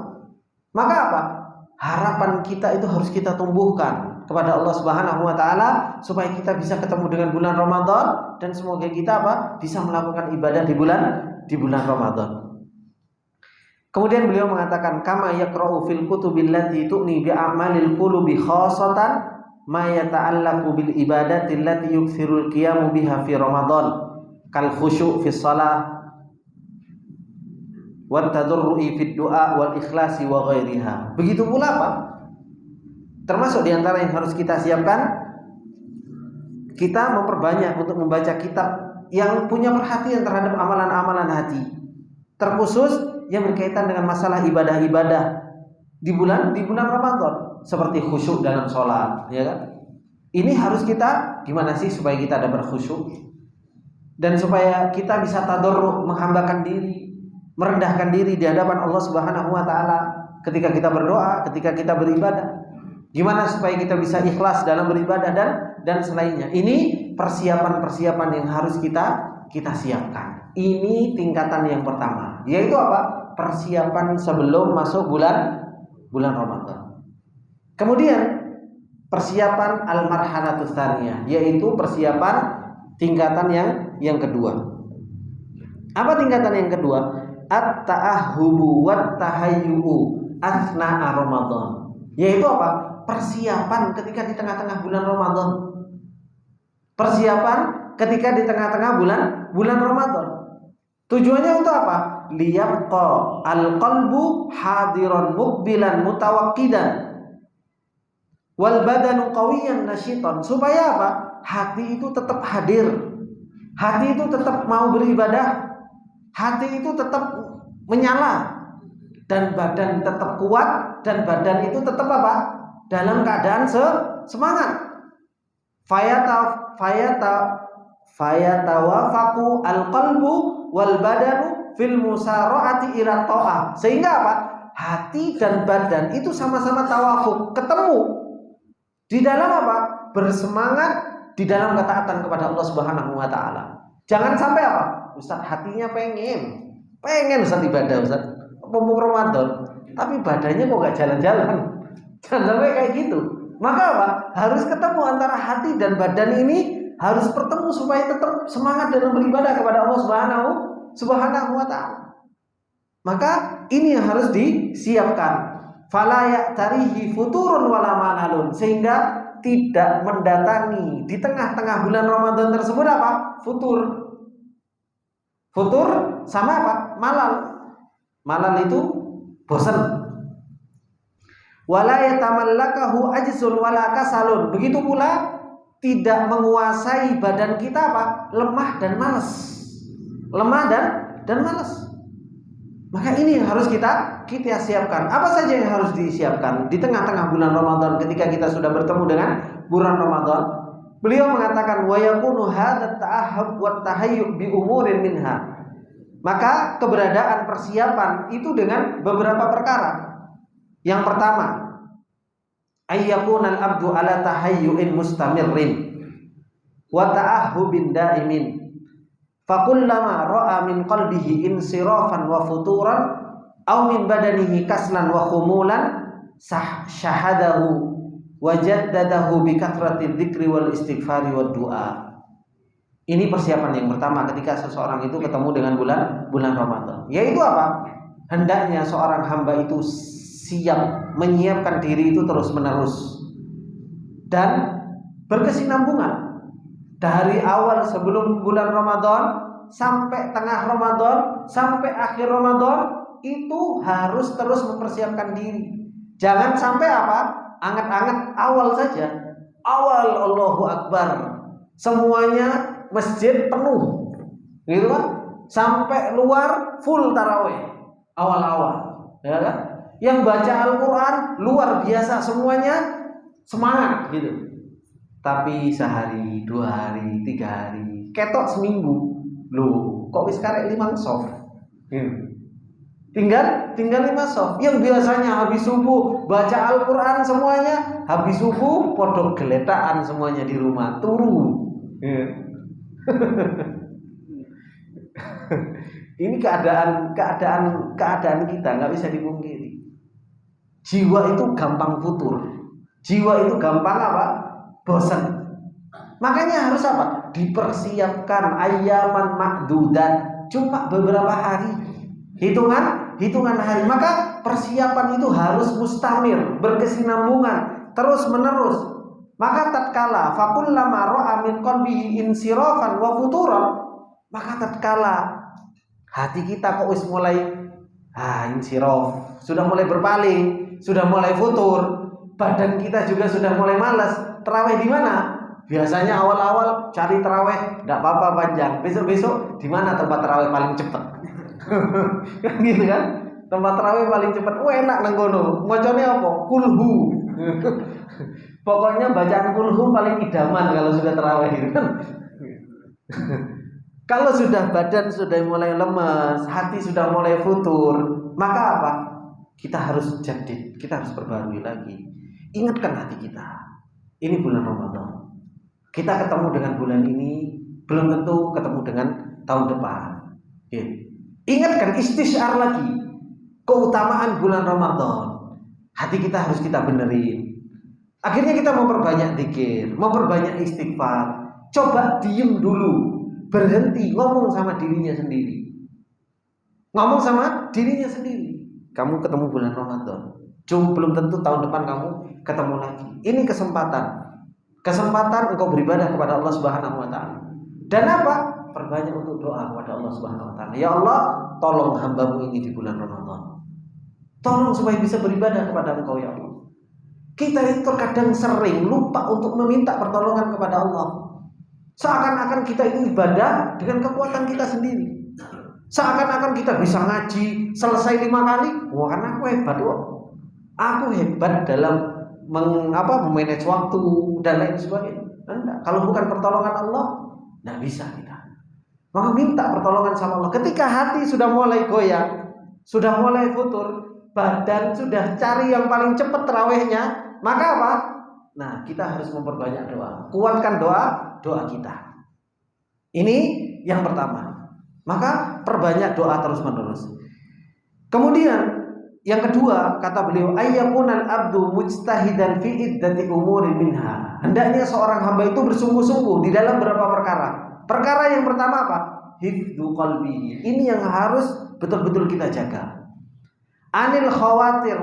Maka apa? Harapan kita itu harus kita tumbuhkan kepada Allah Subhanahu wa taala supaya kita bisa ketemu dengan bulan Ramadan dan semoga kita apa? Bisa melakukan ibadah di bulan Ramadan. Kemudian beliau mengatakan kama yaqra'u fil kutubil lati tu'ni bi a'malil qulubi khassatan ma yata'allaqu bil ibadati allati yukthirul qiyamu biha fi Ramadan kal khusyu' fi shalah wa tadarru'i fid du'a wal ikhlasi wa ghairiha. Begitu pula apa? Termasuk di antara yang harus kita siapkan, kita memperbanyak untuk membaca kitab yang punya perhatian terhadap amalan-amalan hati, terkhusus yang berkaitan dengan masalah ibadah-ibadah di bulan Ramadan, seperti khusyuk dalam sholat, ya kan? Ini harus kita gimana sih supaya kita ada berkhusyuk dan supaya kita bisa tadarruk, menghambakan diri, merendahkan diri di hadapan Allah Subhanahu wa taala ketika kita berdoa, ketika kita beribadah. Gimana supaya kita bisa ikhlas dalam beribadah dan selainnya. Ini persiapan-persiapan yang harus kita siapkan. Ini tingkatan yang pertama, yaitu apa? Persiapan sebelum masuk bulan Ramadan. Kemudian persiapan al-marhalatus tsaniyah, yaitu persiapan tingkatan yang kedua. Apa tingkatan yang kedua? At-ta'ahhubu wat tahayyu'u asna'a Ramadan. Yaitu apa? Persiapan ketika di tengah-tengah bulan Ramadan. Persiapan ketika di tengah-tengah bulan Ramadan. Tujuannya untuk apa? Liyabqa al-qalbu hadiran muqbilan mutawaqqidan wal badanu qawiyan nasyitan. Supaya apa? Hati itu tetap hadir. Hati itu tetap mau beribadah. Hati itu tetap menyala dan badan tetap kuat dan badan itu tetap apa? Dalam keadaan semangat. Fayatawafaqu al-qalbu wal badanu fil musara'ati ila ta'ah. Sehingga apa? Hati dan badan itu sama-sama tawafuk, ketemu di dalam apa? Bersemangat di dalam ketaatan kepada Allah Subhanahu wa taala. Jangan sampai apa? Ustaz hatinya pengen Ustaz ibadah, Ustaz mumpung Ramadan, tapi badannya kok gak jalan-jalan. Jangan sampai kayak gitu. Maka apa? Harus ketemu antara hati dan badan ini, harus bertemu supaya tetap semangat dalam beribadah kepada Allah Subhanahu wa taala. Maka ini yang harus disiapkan. Fala ya'tarihi futurun wala manalun, sehingga tidak mendatangi di tengah-tengah bulan Ramadan tersebut apa? Futur sama apa? Malal itu bosan. Wala yatamallakahu ajsun wala kasalun. Begitu pula tidak menguasai badan kita apa? Lemah dan malas. Maka ini yang harus kita siapkan. Apa saja yang harus disiapkan di tengah-tengah bulan Ramadan ketika kita sudah bertemu dengan bulan Ramadan? Beliau mengatakan wa yakunu hadza ta'ahhub wa tahayyub bi umurin minha. Maka keberadaan persiapan itu dengan beberapa perkara. Yang pertama, ayyakunal abdu ala tahayyu'in mustamirrin wa ta'ahhubin da'imin. Fakullama ra'a min qalbihi insirafan wa futuran aw min badanihi kaslan wa khumulan syahadahu wa jaddadahu bi kathrati dzikri wal istighfari wad du'a. Ini persiapan yang pertama ketika seseorang itu ketemu dengan bulan Ramadan. Yaitu apa? Hendaknya seorang hamba itu siap menyiapkan diri itu terus-menerus dan berkesinambungan dari awal sebelum bulan Ramadan sampai tengah Ramadan sampai akhir Ramadan, itu harus terus mempersiapkan diri Jangan sampai apa? Anget-anget awal saja. Awal Allahu Akbar. Semuanya masjid penuh. Gitu kan? Sampai luar full tarawih. Awal-awal, ya kan? Yang baca Al-Qur'an luar biasa semuanya semangat gitu. Tapi sehari, 2 hari, 3 hari, ketok seminggu. Loh, kok wis karek 5 soft? Tinggal 5 soft. Yang biasanya habis subuh baca Al-Qur'an semuanya, habis subuh podok geletaan semuanya di rumah, turu. Ini keadaan kita nggak bisa dipungkiri. Jiwa itu gampang futur. Jiwa itu gampang apa? Bosan. Makanya harus apa? Dipersiapkan ayaman makdudan, cuma beberapa hari. Hitungan hari. Maka persiapan itu harus mustamir, berkesinambungan, terus menerus. Maka tatkala fakullama ra'a min qalbihi insirafan wa futuran, maka tatkala hati kita kok wis mulai insiraf, sudah mulai berpaling, sudah mulai futur, badan kita juga sudah mulai malas. Terawih di mana? Biasanya awal-awal cari terawih, enggak apa-apa panjang. Besok-besok di mana tempat terawih paling cepat? Gitu kan? Tempat terawih paling cepat. Enak nang kono. Macane apa? Kulhu. Pokoknya bacaan kulhu paling idaman kalau sudah terawih gitu kan. Kalau sudah badan sudah mulai lemas, hati sudah mulai futur, maka apa? Kita harus jadid, kita harus perbarui lagi. Ingatkan hati kita. Ini bulan Ramadan. Kita ketemu dengan bulan ini, belum tentu ketemu dengan tahun depan. Ingatkan, istisyar lagi keutamaan bulan Ramadan. Hati kita harus kita benerin. Akhirnya kita memperbanyak zikir, memperbanyak istighfar. Coba diem dulu. Berhenti ngomong sama dirinya sendiri. Ngomong sama dirinya sendiri. Kamu ketemu bulan Ramadan. Cuma belum tentu tahun depan kamu ketemu lagi. Ini kesempatan. Kesempatan engkau beribadah kepada Allah Subhanahu wa taala. Dan apa? Perbanyak untuk doa kepada Allah Subhanahu wa taala. Ya Allah, tolong hamba-Mu ini di bulan Ramadan. Tolong supaya bisa beribadah kepada Engkau ya Allah. Kita itu terkadang sering lupa untuk meminta pertolongan kepada Allah. Seakan-akan kita itu ibadah dengan kekuatan kita sendiri. Seakan-akan kita bisa ngaji selesai 5 kali. Wah, kan aku hebat kok. Aku hebat dalam memanage waktu dan lain sebagainya. Enggak. Kalau bukan pertolongan Allah, enggak bisa kita. Maka minta pertolongan sama Allah. Ketika hati sudah mulai goyang, sudah mulai futur, badan sudah cari yang paling cepat terawihnya, maka apa? Nah, kita harus memperbanyak doa. Kuatkan doa kita. Ini yang pertama. Maka perbanyak doa terus menerus. Kemudian yang kedua, kata beliau, ayyakunal abdu mujtahidan fi iddati umuri minha. Hendaknya seorang hamba itu bersungguh-sungguh di dalam beberapa perkara. Perkara yang pertama apa? Hifdzu qalbi. Ini yang harus betul-betul kita jaga. Anil khawatir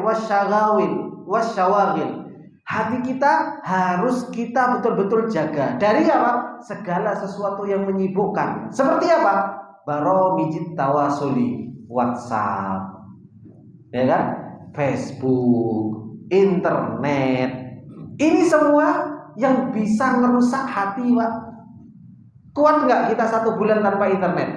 wasyawagil. Hati kita harus kita betul-betul jaga dari apa? Segala sesuatu yang menyibukkan. Seperti apa? Baromijit tawasuli, WhatsApp, ya kan? Facebook, internet. Ini semua yang bisa merusak hati, Pak. Kuat nggak kita 1 bulan tanpa internet?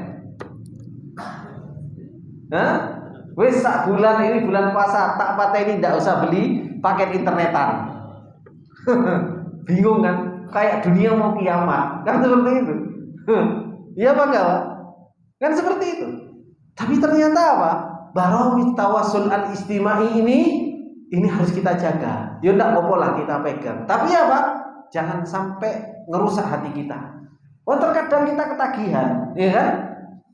Wis sak bulan ini bulan puasa tak pateni ndak usah beli paket internetan. Bingung kan? Kayak dunia mau kiamat. Kan seperti itu. Iya apa enggak, Pak? Kan seperti itu. Tapi ternyata apa? Barawit tawasul al-istimai ini harus kita jaga. Ya ndak apa-apa lah kita pegang. Tapi apa? Jangan sampai ngerusak hati kita. Oh, terkadang kita ketagihan, ya kan?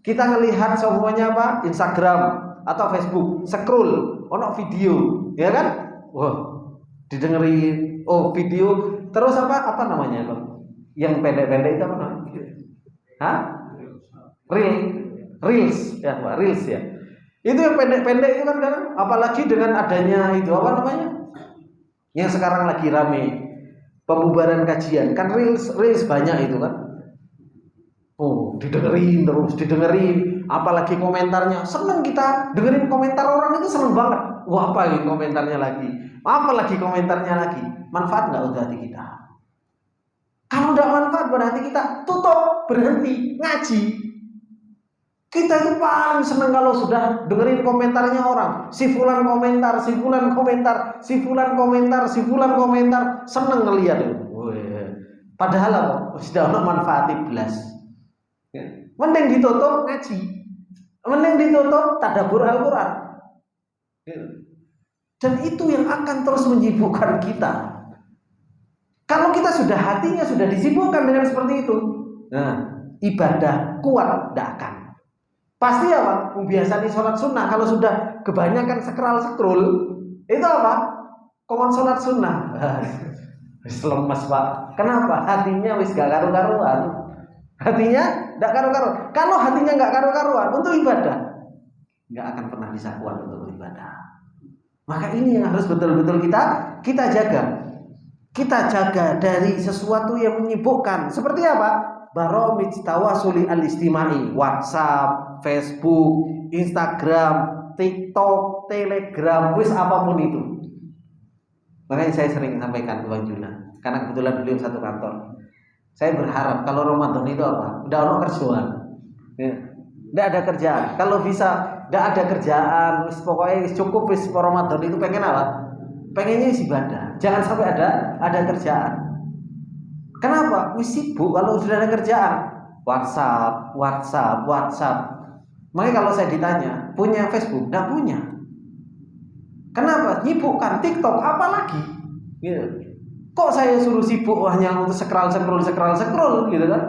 Kita ngelihat semuanya apa? Instagram atau Facebook, scroll, ono video, ya kan? Wah, didengerin, video, terus apa namanya, Bang? Yang pendek-pendek itu apa namanya? Reels, ya, Pak, Reels ya. Itu yang pendek-pendek itu kan, apalagi dengan adanya itu apa namanya? Yang sekarang lagi rame, pembubaran kajian, kan reels banyak itu kan. Didengerin terus, apalagi komentarnya. Seneng kita dengerin komentar orang itu, seneng banget. Wah, apa lagi komentarnya lagi? Apa lagi komentarnya lagi? Manfaat nggak untuk hati kita? Kalau nggak manfaat buat hati kita, tutup, berhenti, ngaji. Kita itu paling senang kalau sudah dengerin komentarnya orang. Si fulan komentar, si fulan komentar, si fulan komentar, si fulan komentar, seneng ngeliat. Padahal apa? Sudah ada manfaat belas. Mending ditutup ngaji, mending ditutup tadabbur Al-Quran. Dan itu yang akan terus menyibukkan kita. Kalau kita sudah hatinya sudah disibukkan dengan seperti itu, nah ibadah kuat tidak akan. Pasti apa? Membiasani sholat sunnah. Kalau sudah kebanyakan scroll, itu apa? Komen sholat sunnah. Wis lemes pak. Kenapa? Hatinya wis gak karu-karuan. Hatinya gak karu-karuan. Kalau hatinya gak karu-karuan untuk ibadah, gak akan pernah bisa kuat untuk ibadah. Maka ini yang harus betul-betul kita jaga. Kita jaga dari sesuatu yang menyibukkan. Seperti apa? Baromij tawasuli al-istimai, WhatsApp, Facebook, Instagram, TikTok, Telegram, wis apapun itu. Makanya saya sering sampaikan ke Bang Juna, karena kebetulan beliau satu kantor. Saya berharap kalau Ramadan itu apa? Udah ada kerjaan. Ya. Tidak ada kerjaan. Kalau bisa tidak ada kerjaan, wis pokoknya wis cukup wis Ramadan itu pengen apa? Pengennya isi ibadah. Jangan sampai ada kerjaan. Kenapa? Wis sibuk kalau sudah ada kerjaan. WhatsApp. Makanya kalau saya ditanya, punya Facebook? Tidak punya. Kenapa? Nyibukkan TikTok, apalagi? Gitu. Kok saya suruh sibuk hanya untuk scroll gitu kan?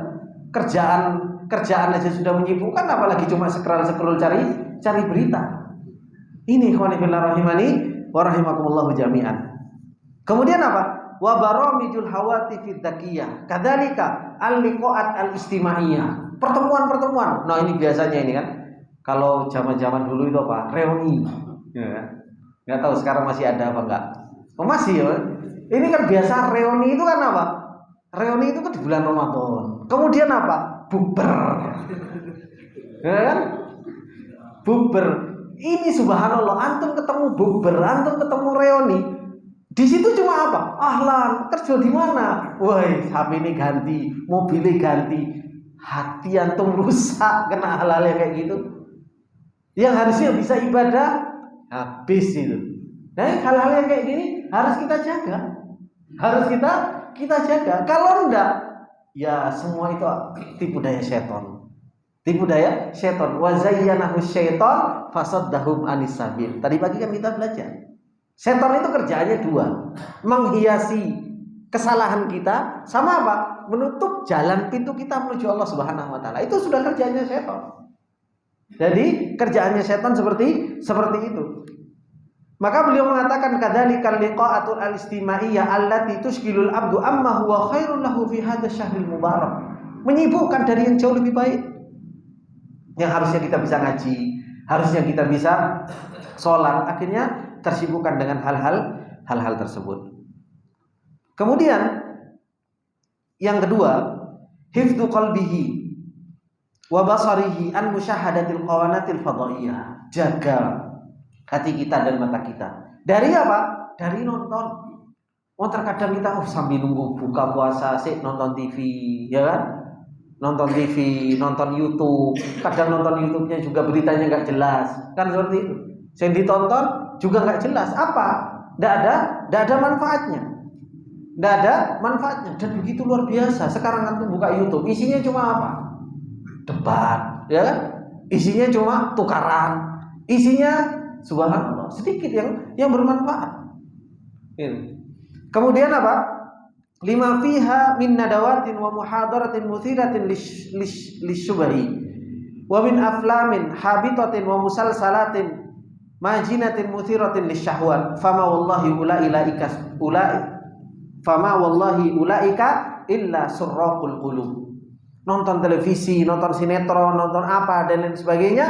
Kerjaan aja sudah menyibukkan, apalagi cuma scroll cari berita. Ini ikhwanifillah rahimani wa rahimakumullahu jami'an. Kemudian apa? Wa baramijul hawatifid dzakiyah. Kadzalika al-liqa'at al-istimaiyah. Pertemuan. Nah, ini biasanya ini kan. Kalau zaman-zaman dulu itu apa? Reuni. Ya kan? Enggak tahu sekarang masih ada apa enggak. Oh, masih ya. Ini kan biasa reuni itu kan apa? Reuni itu kan di bulan Ramadan. Kemudian apa? Bukber. Ya kan? Bukber. Ini subhanallah, antum ketemu bukber, antum ketemu reuni. Di situ cuma apa? Ahlan, kerja di mana? Woi, HP ini ganti, mobilnya ganti. Hati antum rusak kena hal-hal yang kayak gitu. Yang harusnya bisa ibadah habis itu. Nah, hal-hal yang kayak gini harus kita jaga. Harus kita jaga. Kalau enggak, ya semua itu tipu daya setan. Tipu daya setan. Wa zayyanahu syaitan fasaddahum anis sabil. Tadi pagi kan kita belajar. Setan itu kerjaannya dua, menghiasi kesalahan kita, sama apa? Menutup jalan pintu kita menuju Allah Subhanahu wa taala. Itu sudah kerjaannya setan. Jadi kerjaannya setan seperti itu. Maka beliau mengatakan kadzalikal liqa'atul al-istimaiyah allati tushghilul abdu amma huwa khairul lahu fi hadzal syahril mubarak. Menyibukkan dari yang jauh lebih baik. Yang harusnya kita bisa ngaji, harusnya kita bisa sholat, akhirnya tersibukkan dengan hal-hal tersebut. Kemudian yang kedua, hifdzu qalbihi wa basarihi an musyahadatil qawanatil fadhaiyah. Jaga hati kita dan mata kita. Dari apa? Dari nonton. Oh, terkadang kita sambil nunggu buka puasa sih nonton TV, ya kan? Nonton TV, nonton YouTube. Kadang nonton YouTube-nya juga beritanya nggak jelas, kan seperti itu. Yang ditonton juga nggak jelas. Apa? Nggak ada manfaatnya. Nggak ada manfaatnya. Dan begitu luar biasa. Sekarang antum buka YouTube, isinya cuma apa? Debat, ya kan? Isinya cuma tukaran. Isinya subhanallah sedikit yang bermanfaat. Kemudian apa? Lima fiha min nadawatin wa muhadaratin muthiratin lisyubhi wa min aflamin habitatin wa musalsalatin majinatin muthiratin lisyahwat fama wallahi ulaika illa surraqul qulub. Nonton televisi, nonton sinetron, nonton apa dan lain sebagainya,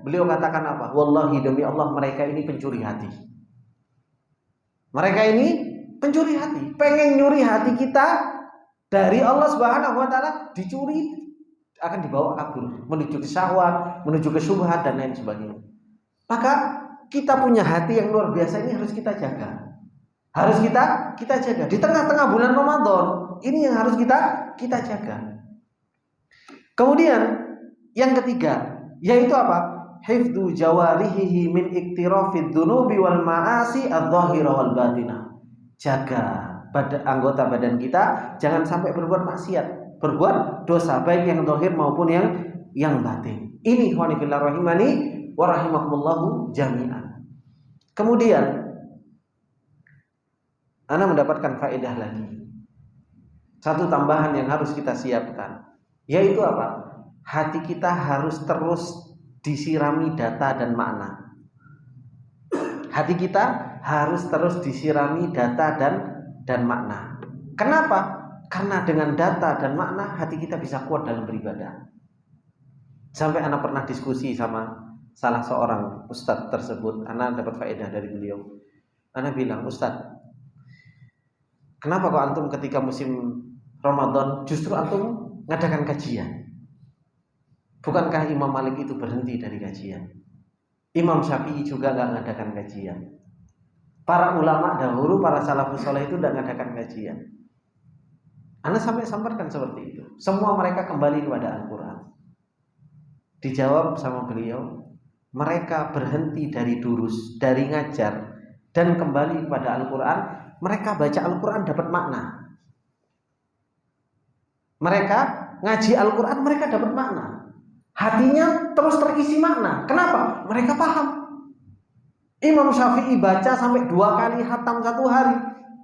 beliau katakan apa? Wallahi demi Allah mereka ini pencuri hati. Mereka ini pencuri hati, pengen nyuri hati kita dari Allah Subhanahu wa taala, dicuri, akan dibawa kabur menuju ke syahwat, menuju ke syubhat dan lain sebagainya. Maka kita punya hati yang luar biasa ini harus kita jaga. Harus kita jaga di tengah-tengah bulan Ramadan. Ini yang harus kita jaga. Kemudian yang ketiga yaitu apa? Hifdzu jawarihi min iktirafid dzunubi wal ma'asi adh-dhahira wal batinah. Jaga anggota badan kita jangan sampai berbuat maksiat, berbuat dosa baik yang zahir maupun yang batin. Ini ikhwani fillah rahimani wa rahimakumullahu jami'an. Kemudian ana mendapatkan faedah lagi. Satu tambahan yang harus kita siapkan yaitu apa? Hati kita harus terus disirami data dan makna. Hati kita harus terus disirami data dan makna. Kenapa? Karena dengan data dan makna hati kita bisa kuat dalam beribadah. Sampai anak pernah diskusi sama salah seorang ustadz tersebut, anak dapat faedah dari beliau. Anak bilang, "Ustadz, kenapa kok antum ketika musim Ramadan justru antum ngadakan kajian? Bukankah Imam Malik itu berhenti dari kajian? Imam Syafi'i juga nggak ngadakan kajian. Para ulama dahulu, para salafus saleh itu tidak ngadakan kajian." Anda sampai sampaikan seperti itu. Semua mereka kembali kepada Al-Quran. Dijawab sama beliau, mereka berhenti dari durus, dari ngajar, dan kembali kepada Al-Quran. Mereka baca Al-Quran dapat makna. Mereka ngaji Al-Quran, mereka dapat makna. Hatinya terus terisi makna. Kenapa? Mereka paham. Imam Syafi'i baca sampai 2 kali khatam 1 hari.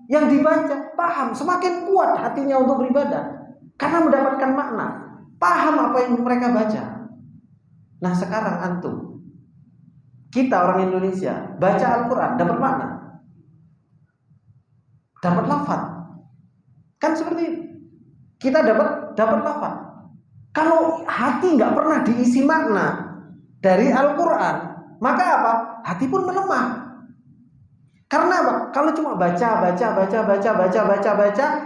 Yang dibaca paham, semakin kuat hatinya untuk beribadah karena mendapatkan makna. Paham apa yang mereka baca. Nah sekarang antum, kita orang Indonesia baca Al-Quran dapat makna, dapat lafaz. Kan seperti itu. Kita dapat lafaz. Kalau hati nggak pernah diisi makna dari Al-Quran, maka apa? Hati pun melemah. Karena apa? Kalau cuma baca,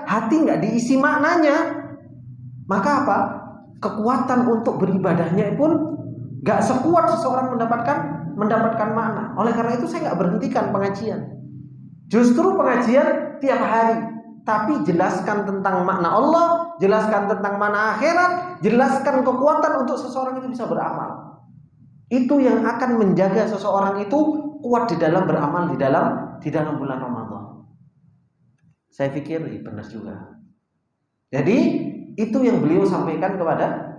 hati nggak diisi maknanya, maka apa? Kekuatan untuk beribadahnya pun nggak sekuat seseorang mendapatkan makna. Oleh karena itu saya nggak berhentikan pengajian. Justru pengajian tiap hari, tapi jelaskan tentang makna Allah, jelaskan tentang makna akhirat, jelaskan kekuatan untuk seseorang itu bisa beramal. Itu yang akan menjaga seseorang itu kuat di dalam beramal di dalam bulan Ramadan. Saya pikir benar juga. Jadi itu yang beliau sampaikan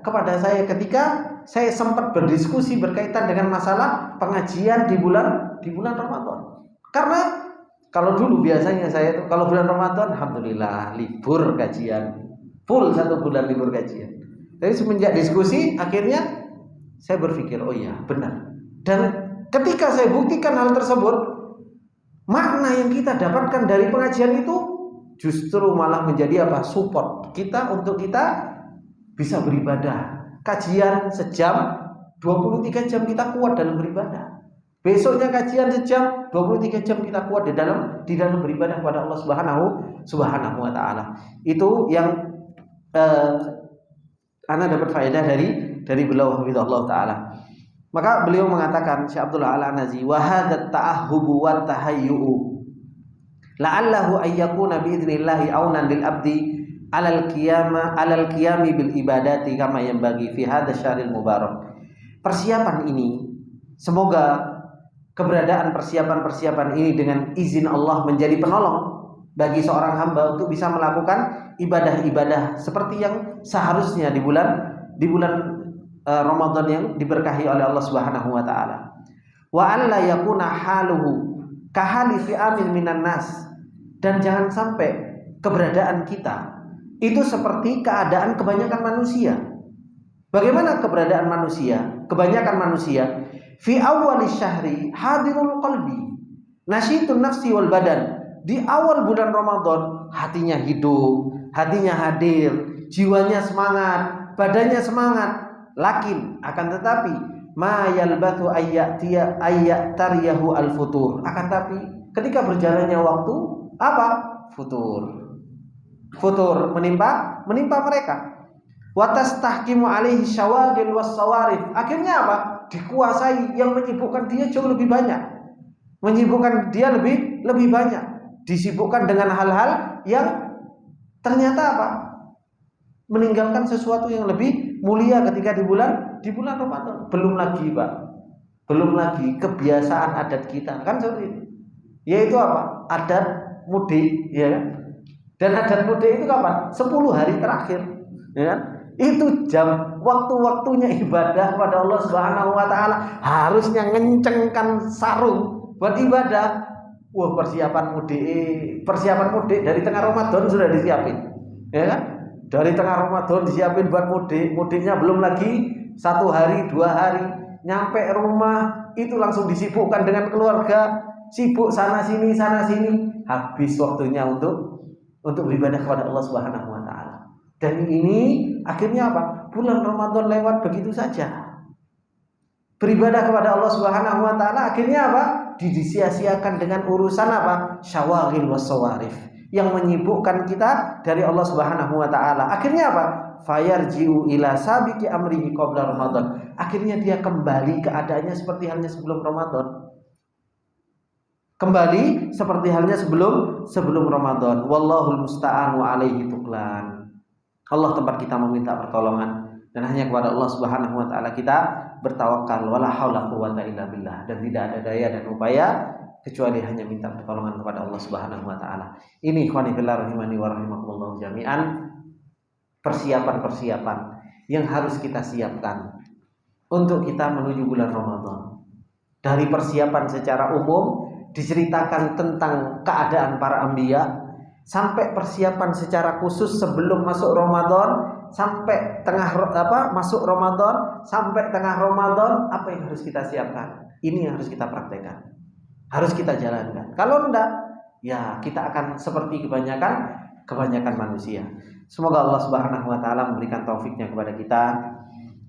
kepada saya ketika saya sempat berdiskusi berkaitan dengan masalah pengajian di bulan Ramadan. Karena kalau dulu biasanya saya itu kalau bulan Ramadan alhamdulillah libur kajian, full 1 bulan libur kajian. Jadi semenjak diskusi akhirnya saya berpikir oh iya benar. Dan ketika saya buktikan hal tersebut, makna yang kita dapatkan dari pengajian itu justru malah menjadi apa? Support kita untuk kita bisa beribadah. Kajian sejam, 23 jam kita kuat dalam beribadah. Besoknya kajian sejam, 23 jam kita kuat di dalam beribadah kepada Allah Subhanahu wa taala. Itu yang ana dapat faedah dari beliau hafizahullah taala. Maka beliau mengatakan Syekh Abdullah Al-Anazi wa hadat ta'ahhubu wa tahayyu'u la'allahu ayyakuna bi'idnillahi aunan lil abdi alal qiyami bil ibadati kama yanbaghi fi hadzal syahril mubarak. Persiapan ini semoga keberadaan persiapan ini dengan izin Allah menjadi penolong bagi seorang hamba untuk bisa melakukan ibadah-ibadah seperti yang seharusnya di bulan Ramadan yang diberkahi oleh Allah Subhanahu wa taala. Wa alla yakuna haluhu kahali fi amin minan nas, dan jangan sampai keberadaan kita itu seperti keadaan kebanyakan manusia. Bagaimana keberadaan manusia? Kebanyakan manusia fi awwalis syahri hadirul qalbi nasyitun nafsi wal badan. Di awal bulan Ramadan hatinya hidup, hatinya hadir, jiwanya semangat, badannya semangat. Lakin akan tetapi ma yalbathu ayyatariyahu al-futur. Akan tapi ketika berjalannya waktu apa? Futur menimpa mereka. Wa tastahkimu alaihi syawagil was sawarif. Akhirnya apa? Dikuasai yang menyibukkan dia jauh lebih banyak. menyibukkan dia lebih banyak, disibukkan dengan hal-hal yang ternyata apa? Meninggalkan sesuatu yang lebih mulia ketika di bulan Ramadan. Belum lagi, Pak. Belum lagi kebiasaan adat kita kan seperti itu. Yaitu apa? Adat mudik, ya kan? Dan adat mudik itu kapan? 10 hari terakhir, ya kan? Itu jam waktu-waktunya ibadah pada Allah Subhanahu wa taala, harusnya ngencengkan sarung buat ibadah. Wah, persiapan mudik dari tengah Ramadan sudah disiapin, ya kan? Dari tengah Ramadan disiapin buat mudik, mudiknya belum lagi 1 hari 2 hari, nyampe rumah itu langsung disibukkan dengan keluarga, sibuk sana sini, habis waktunya untuk beribadah kepada Allah Subhanahu wa taala. Dan ini akhirnya apa? Bulan Ramadan lewat begitu saja. Beribadah kepada Allah Subhanahu wa taala akhirnya apa? Disia-siakan dengan urusan apa? Syawaghil wassawarif, yang menyibukkan kita dari Allah Subhanahu wa taala. Akhirnya apa? Fayarji'u ila sabiqi amrihi qabla Ramadan. Akhirnya dia kembali keadaannya seperti halnya sebelum Ramadan. Kembali seperti halnya sebelum Ramadan. Wallahul musta'an wa alaihi tuklan. Allah tempat kita meminta pertolongan, dan hanya kepada Allah Subhanahu wa taala kita bertawakal. Wala haula quwwata illa billah, dan tidak ada daya dan upaya kecuali hanya minta pertolongan kepada Allah Subhanahu wa taala. Ini ikhwani fillah rahimani wa rahimakumullah jami'an, persiapan-persiapan yang harus kita siapkan untuk kita menuju bulan Ramadan. Dari persiapan secara umum diceritakan tentang keadaan para anbiya, sampai persiapan secara khusus sebelum masuk Ramadan, sampai masuk Ramadan, sampai tengah Ramadan, apa yang harus kita siapkan? Ini yang harus kita praktekkan, harus kita jalankan. Kalau enggak, ya kita akan seperti kebanyakan manusia. Semoga Allah Subhanahu wa taala memberikan taufiknya kepada kita,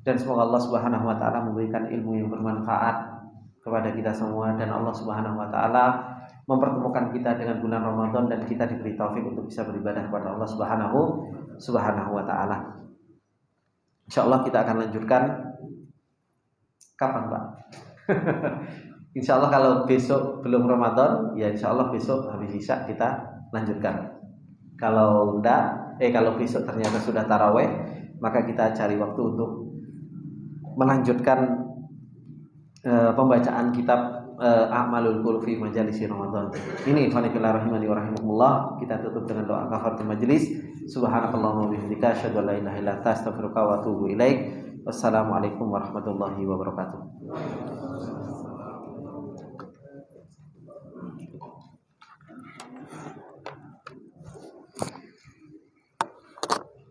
dan semoga Allah Subhanahu wa taala memberikan ilmu yang bermanfaat kepada kita semua, dan Allah Subhanahu wa taala mempertemukan kita dengan bulan Ramadan, dan kita diberi taufik untuk bisa beribadah kepada Allah Subhanahu wa taala. Insyaallah kita akan lanjutkan kapan, Pak? Insyaallah kalau besok belum Ramadan, ya insyaallah besok habis Isya kita lanjutkan. Kalau besok ternyata sudah tarawih, maka kita cari waktu untuk melanjutkan pembacaan kitab A'malul Qulub fi Majalisi Ramadan. Ini ikhwani fillah rahimani wa rahimakumullah. Kita tutup dengan doa kafaratul majlis. Subhanakallahumma wa bihamdika asyhadu an la ilaha illa anta astaghfiruka wa atubu ilaik. Wassalamualaikum warahmatullahi wabarakatuh.